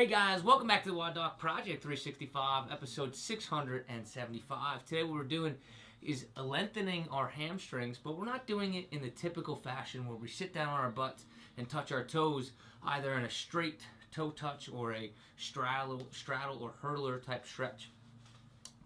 Hey guys, welcome back to the WODdoc Project 365, episode 675. Today what we're doing is lengthening our hamstrings, but we're not doing it in the typical fashion where we sit down on our butts and touch our toes either in a straight toe touch or a straddle or hurdler type stretch.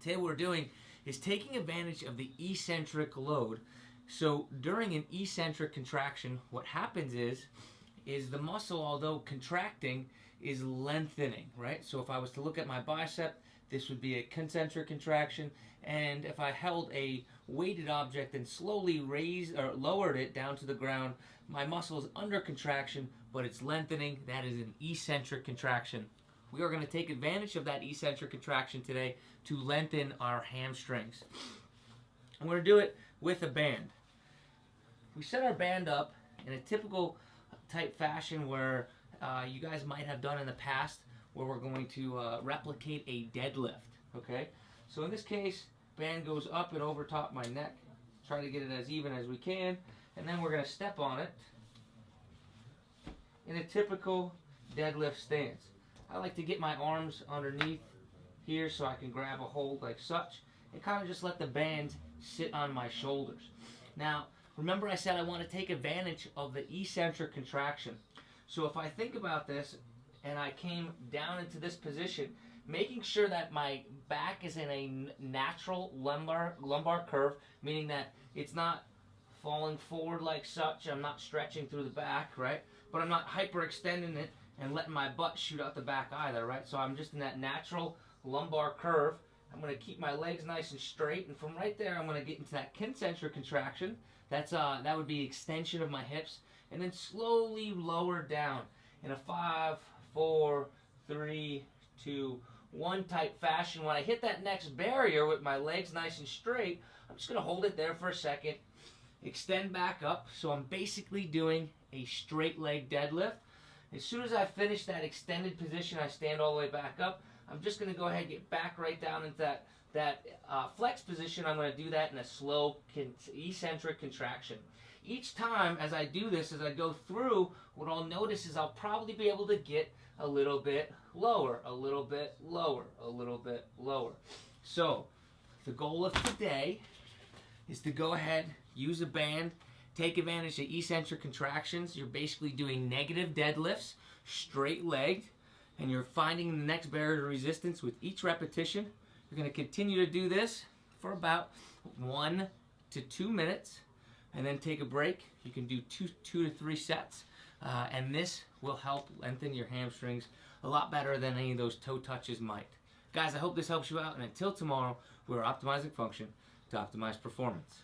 Today what we're doing is taking advantage of the eccentric load. So during an eccentric contraction, what happens is the muscle, although contracting, is lengthening, right? So if I was to look at my bicep, this would be a concentric contraction, and if I held a weighted object and slowly raised or lowered it down to the ground, my muscle is under contraction, but it's lengthening. That is an eccentric contraction. We are going to take advantage of that eccentric contraction today to lengthen our hamstrings. I'm going to do it with a band. We set our band up in a typical type fashion where you guys might have done in the past, where we're going to replicate a deadlift. Okay, so in this case, band goes up and over top my neck. Try to get it as even as we can, and then we're going to step on it in a typical deadlift stance. I like to get my arms underneath here so I can grab a hold like such and kind of just let the band sit on my shoulders. Now, remember I said I want to take advantage of the eccentric contraction. So if I think about this and I came down into this position, making sure that my back is in a natural lumbar curve, meaning that it's not falling forward like such, I'm not stretching through the back, right? But I'm not hyperextending it and letting my butt shoot out the back either, right? So I'm just in that natural lumbar curve. I'm going to keep my legs nice and straight, and from right there I'm going to get into that concentric contraction. That would be extension of my hips, and then slowly lower down in a 5, 4, 3, 2, 1 type fashion. When I hit that next barrier with my legs nice and straight, I'm just going to hold it there for a second, extend back up. So I'm basically doing a straight leg deadlift. As soon as I finish that extended position, I stand all the way back up. I'm just going to go ahead and get back right down into that flex position. I'm going to do that in a slow eccentric contraction. Each time as I do this, as I go through, what I'll notice is I'll probably be able to get a little bit lower, a little bit lower, a little bit lower. So the goal of today is to go ahead, use a band, take advantage of eccentric contractions. You're basically doing negative deadlifts, straight-legged, and you're finding the next barrier of resistance with each repetition. You're going to continue to do this for about 1 to 2 minutes, and then take a break. You can do two to 3 sets, and this will help lengthen your hamstrings a lot better than any of those toe touches might. Guys, I hope this helps you out, and until tomorrow, we're optimizing function to optimize performance.